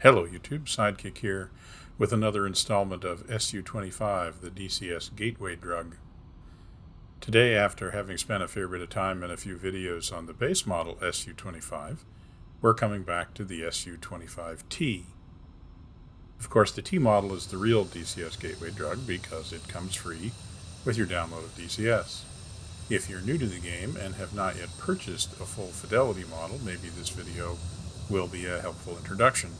Hello YouTube, Sidekick here with another installment of Su-25, the DCS gateway drug. Today, after having spent a fair bit of time and a few videos on the base model Su-25, we're coming back to the Su-25T. Of course, the T model is the real DCS gateway drug because it comes free with your download of DCS. If you're new to the game and have not yet purchased a full fidelity model, maybe this video will be a helpful introduction.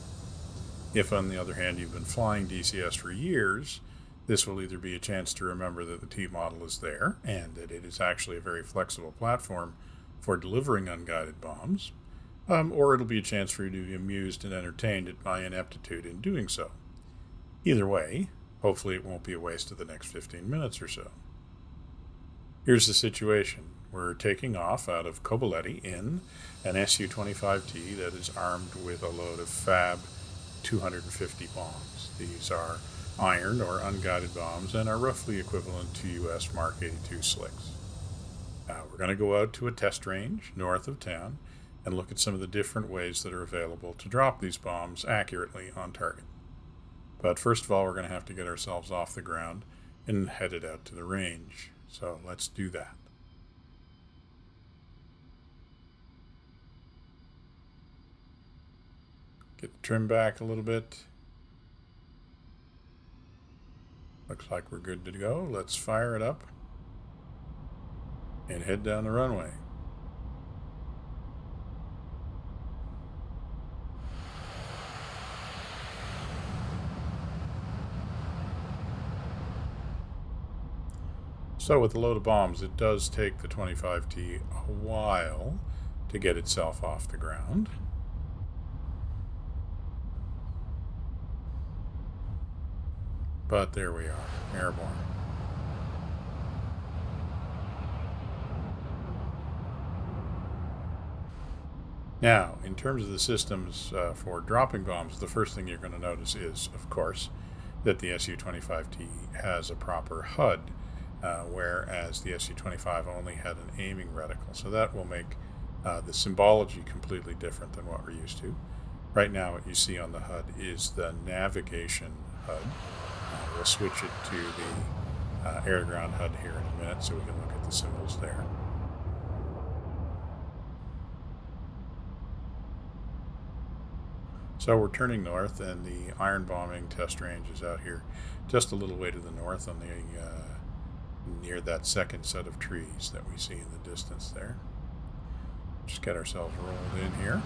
If, on the other hand, you've been flying DCS for years, this will either be a chance to remember that the T model is there and that it is actually a very flexible platform for delivering unguided bombs, or it'll be a chance for you to be amused and entertained at my ineptitude in doing so. Either way, hopefully it won't be a waste of the next 15 minutes or so. Here's the situation. We're taking off out of Kobuleti in an Su-25T that is armed with a load of Fab 250 bombs. These are iron or unguided bombs and are roughly equivalent to US Mark 82 slicks. We're going to go out to a test range north of town and look at some of the different ways that are available to drop these bombs accurately on target. But first of all, we're going to have to get ourselves off the ground and headed out to the range. So let's do that. Get the trim back a little bit. Looks like we're good to go. Let's fire it up and head down the runway. So with a load of bombs, it does take the 25T a while to get itself off the ground. But there we are, airborne. Now, in terms of the systems for dropping bombs, the first thing you're going to notice is, of course, that the Su-25T has a proper HUD, whereas the Su-25 only had an aiming reticle. So that will make the symbology completely different than what we're used to. Right now, what you see on the HUD is the navigation HUD. We'll switch it to the air-to-ground HUD here in a minute so we can look at the symbols there. So we're turning north, and the iron bombing test range is out here just a little way to the north on the near that second set of trees that we see in the distance there. Just get ourselves rolled in here.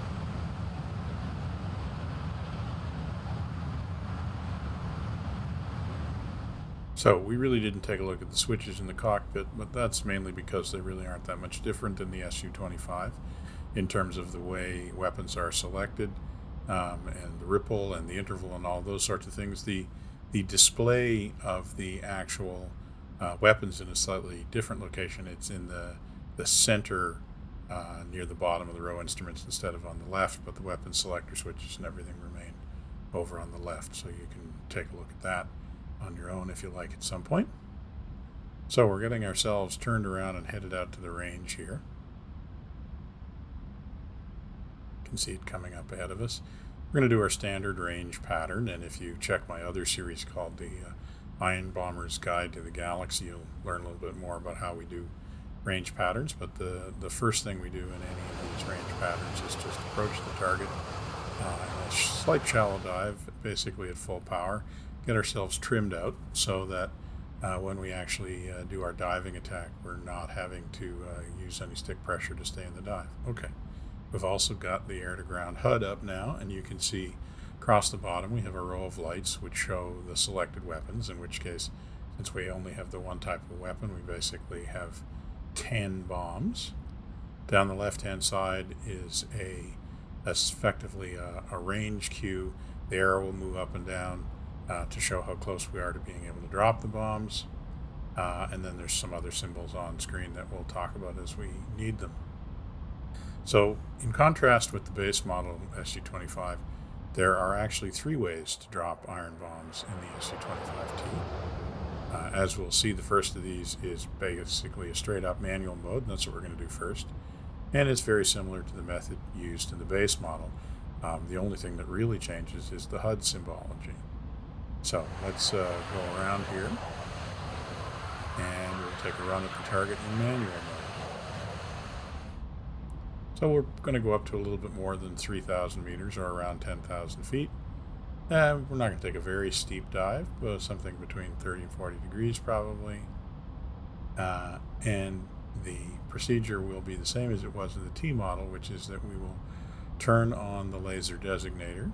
So we really didn't take a look at the switches in the cockpit, but that's mainly because they really aren't that much different than the Su-25 in terms of the way weapons are selected, and the ripple and the interval and all those sorts of things. The display of the actual weapons in a slightly different location. It's in the center near the bottom of the row instruments instead of on the left, but the weapon selector switches and everything remain over on the left, so you can take a look at that on your own if you like at some point. So we're getting ourselves turned around and headed out to the range here. You can see it coming up ahead of us. We're going to do our standard range pattern, and if you check my other series called the Iron Bomber's Guide to the Galaxy, you'll learn a little bit more about how we do range patterns. But the first thing we do in any of these range patterns is just approach the target in a slight shallow dive, basically at full power. Get ourselves trimmed out so that when we actually do our diving attack, we're not having to use any stick pressure to stay in the dive. Okay, we've also got the air-to-ground HUD up now, and you can see across the bottom we have a row of lights which show the selected weapons, in which case, since we only have the one type of weapon, we basically have 10 bombs. Down the left-hand side is that's effectively a range cue. The arrow will move up and down to show how close we are to being able to drop the bombs. And then there's some other symbols on screen that we'll talk about as we need them. So in contrast with the base model Su-25, there are actually 3 ways to drop iron bombs in the Su-25T. As we'll see, the first of these is basically a straight-up manual mode, and that's what we're going to do first. And it's very similar to the method used in the base model. The only thing that really changes is the HUD symbology. So let's go around here, and we'll take a run at the target in manual mode. So we're going to go up to a little bit more than 3,000 meters, or around 10,000 feet. We're not going to take a very steep dive, but something between 30 and 40 degrees probably. And the procedure will be the same as it was in the T model, which is that we will turn on the laser designator,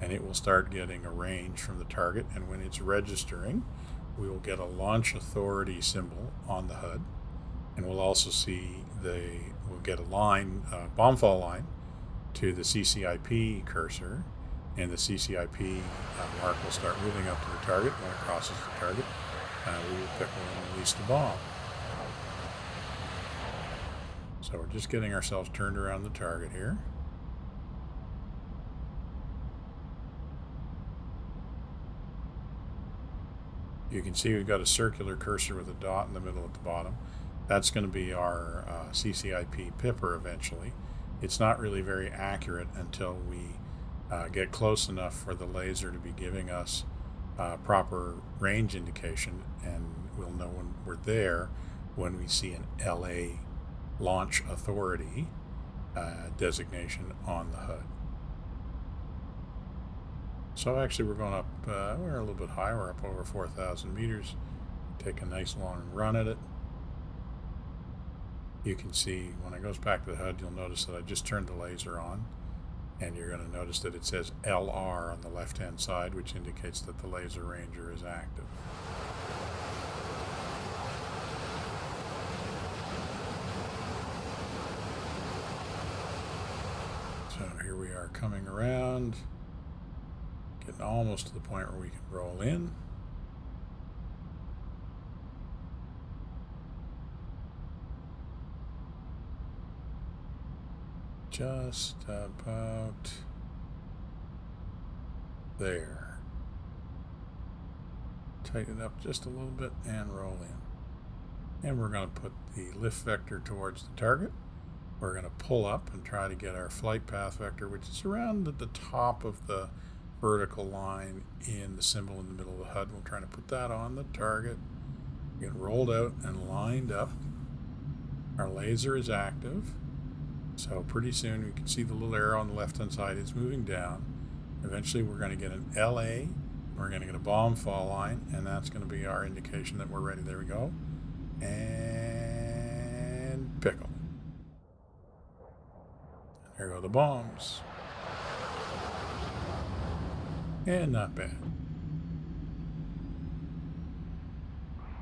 and it will start getting a range from the target. And when it's registering, we will get a launch authority symbol on the HUD, and we'll also see we'll get a line, bomb fall line, to the CCIP cursor, and the CCIP mark will start moving up to the target. When it crosses the target, we will pickle and release the bomb. So we're just getting ourselves turned around the target here. You can see we've got a circular cursor with a dot in the middle at the bottom. That's going to be our CCIP pipper eventually. It's not really very accurate until we get close enough for the laser to be giving us proper range indication, and we'll know when we're there when we see an LA launch authority designation on the HUD. So actually we're going up, we're a little bit high, we're up over 4,000 meters. Take a nice long run at it. You can see when it goes back to the HUD, you'll notice that I just turned the laser on, and you're going to notice that it says LR on the left hand side, which indicates that the laser ranger is active. So here we are coming around, getting almost to the point where we can roll in. Just about there. Tighten it up just a little bit and roll in. And we're going to put the lift vector towards the target. We're going to pull up and try to get our flight path vector, which is around at the top of the vertical line in the symbol in the middle of the HUD. We're trying to put that on the target. Get rolled out and lined up. Our laser is active. So pretty soon we can see the little arrow on the left hand side is moving down. Eventually we're going to get an LA. We're going to get a bomb fall line, and that's going to be our indication that we're ready. There we go. And pickle. There go the bombs. And not bad.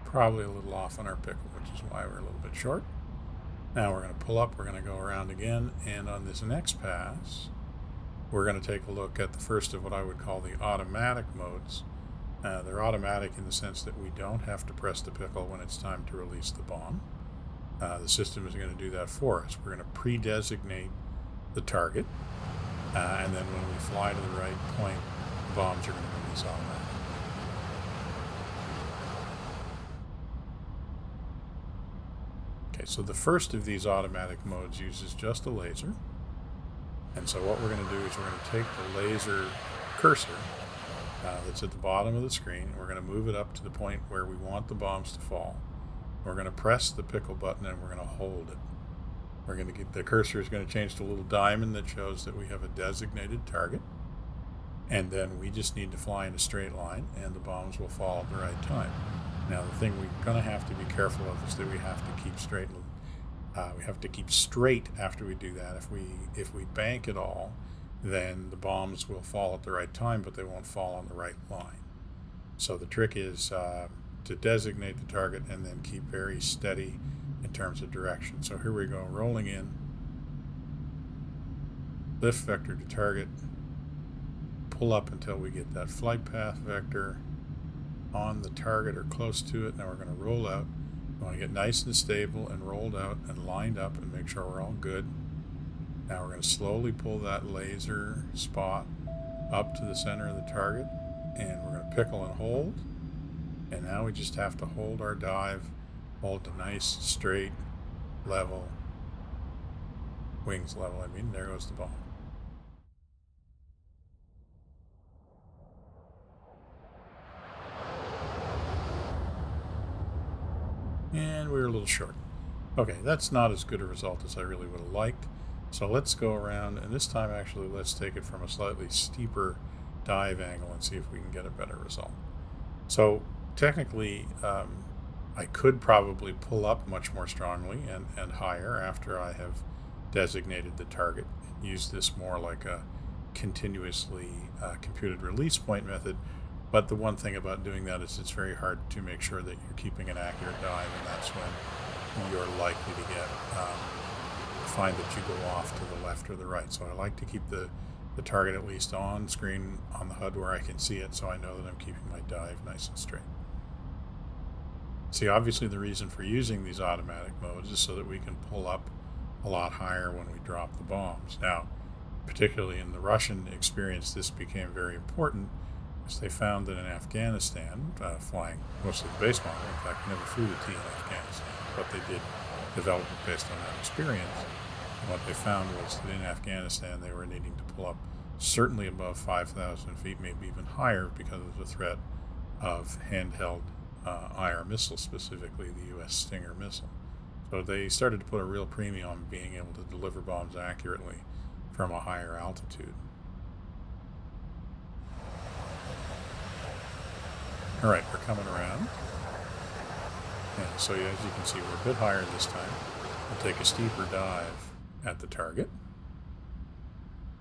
Probably a little off on our pickle, which is why we're a little bit short. Now we're going to pull up, we're going to go around again, and on this next pass, we're going to take a look at the first of what I would call the automatic modes. They're automatic in the sense that we don't have to press the pickle when it's time to release the bomb. The system is going to do that for us. We're going to pre-designate the target, and then when we fly to the right point, the bombs are going to release automatically. Okay, so the first of these automatic modes uses just a laser. And so what we're going to do is we're going to take the laser cursor that's at the bottom of the screen, and we're going to move it up to the point where we want the bombs to fall. We're going to press the pickle button, and we're going to hold it. We're going to get the cursor is going to change to a little diamond that shows that we have a designated target. And then we just need to fly in a straight line, and the bombs will fall at the right time. Now, the thing we're going to have to be careful of is that we have to keep straight. We have to keep straight after we do that. If we bank it all, then the bombs will fall at the right time, but they won't fall on the right line. So the trick is to designate the target and then keep very steady in terms of direction. So here we go, rolling in. Lift vector to target. Pull up until we get that flight path vector on the target or close to it. Now we're going to roll out. We want to get nice and stable and rolled out and lined up and make sure we're all good. Now we're going to slowly pull that laser spot up to the center of the target, and we're going to pickle and hold. And now we just have to hold our dive, hold the nice, straight, level, wings level, there goes the bomb. And we were a little short. Okay, that's not as good a result as I really would have liked. So let's go around, and this time actually let's take it from a slightly steeper dive angle and see if we can get a better result. So technically, I could probably pull up much more strongly and higher after I have designated the target. Use this more like a continuously computed release point method. But the one thing about doing that is it's very hard to make sure that you're keeping an accurate dive, and that's when you're likely to get find that you go off to the left or the right. So I like to keep the target at least on screen on the HUD where I can see it, so I know that I'm keeping my dive nice and straight. See, obviously the reason for using these automatic modes is so that we can pull up a lot higher when we drop the bombs. Now, particularly in the Russian experience, this became very important, as they found that in Afghanistan, flying mostly the base model, in fact, never flew the T in Afghanistan, but they did develop it based on that experience. And what they found was that in Afghanistan, they were needing to pull up certainly above 5,000 feet, maybe even higher, because of the threat of handheld IR missiles, specifically the U.S. Stinger missile. So they started to put a real premium on being able to deliver bombs accurately from a higher altitude. All right, we're coming around. And so as you can see, we're a bit higher this time. We'll take a steeper dive at the target.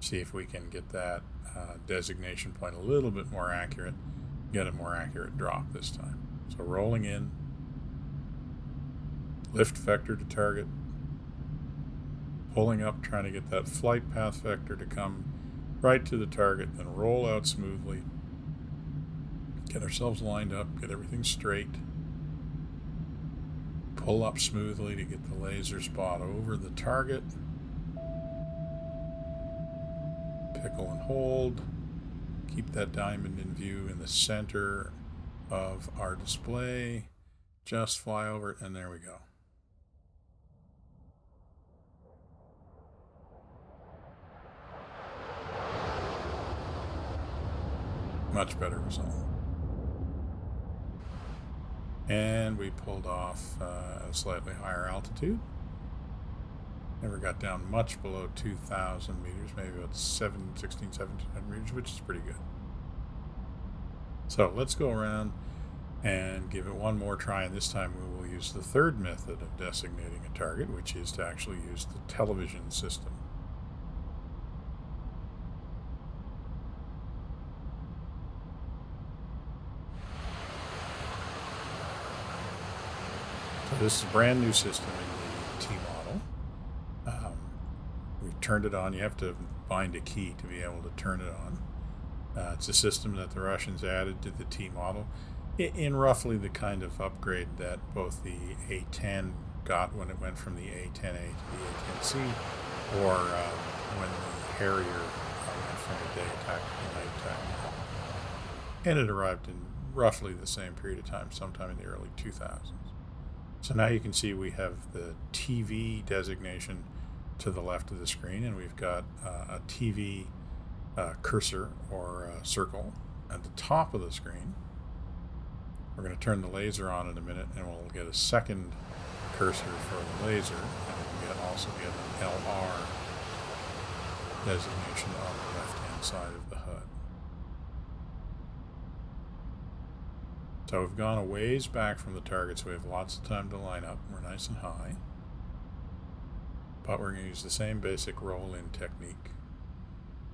See if we can get that designation point a little bit more accurate, get a more accurate drop this time. So rolling in, lift vector to target, pulling up, trying to get that flight path vector to come right to the target, then roll out smoothly, get ourselves lined up, get everything straight, pull up smoothly to get the laser spot over the target, pickle and hold, keep that diamond in view in the center of our display, just fly over it, and there we go. Much better result. And we pulled off a slightly higher altitude. Never got down much below 2,000 meters, maybe about 1,700 meters, which is pretty good. So let's go around and give it one more try, and this time we will use the third method of designating a target, which is to actually use the television system. So this is a brand new system in the T model. We've turned it on. You have to bind a key to be able to turn it on. It's a system that the Russians added to the T model in roughly the kind of upgrade that both the A-10 got when it went from the A-10A to the A-10C, or when the Harrier went from the day attack to the night attack. And it arrived in roughly the same period of time, sometime in the early 2000s. So now you can see we have the TV designation to the left of the screen, and we've got a TV cursor or circle at the top of the screen. We're going to turn the laser on in a minute, and we'll get a second cursor for the laser, and we'll also get an LR designation on the left-hand side of the HUD. So we've gone a ways back from the target, so we have lots of time to line up. We're nice and high. But we're going to use the same basic roll-in technique.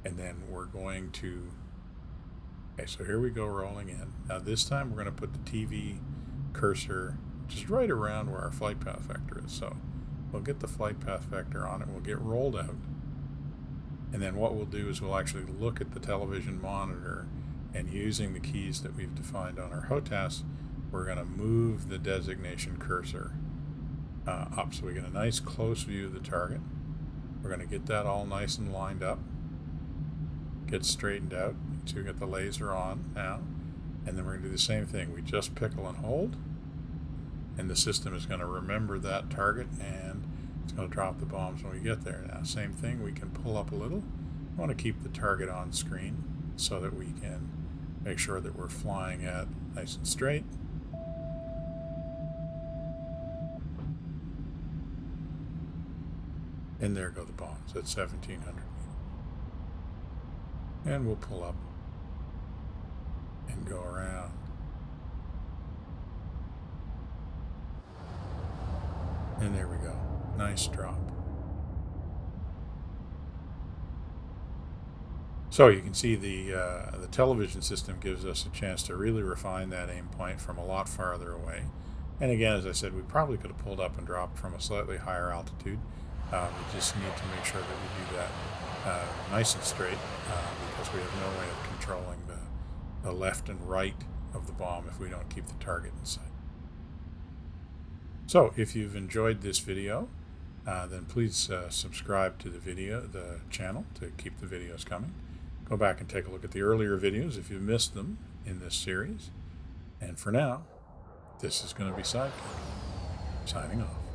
And then we're going to... Okay, so here we go rolling in. Now this time we're going to put the TV cursor just right around where our flight path vector is. So we'll get the flight path vector on it. We'll get rolled out. And then what we'll do is we'll actually look at the television monitor, and using the keys that we've defined on our HOTAS, we're going to move the designation cursor up. So we get a nice close view of the target. We're going to get that all nice and lined up, get straightened out. So we got the laser on now, and then we're going to do the same thing. We just pickle and hold, and the system is going to remember that target, and it's going to drop the bombs when we get there. Now, same thing, we can pull up a little. We want to keep the target on screen so that we can make sure that we're flying at nice and straight. And there go the bombs at 1,700 meters. And we'll pull up and go around. And there we go. Nice drop. So you can see the television system gives us a chance to really refine that aim point from a lot farther away. And again, as I said, we probably could have pulled up and dropped from a slightly higher altitude. We just need to make sure that we do that nice and straight because we have no way of controlling the left and right of the bomb if we don't keep the target in sight. So if you've enjoyed this video, then please subscribe to the channel to keep the videos coming. Go back and take a look at the earlier videos if you missed them in this series. And for now, this is going to be Sidekick, signing off.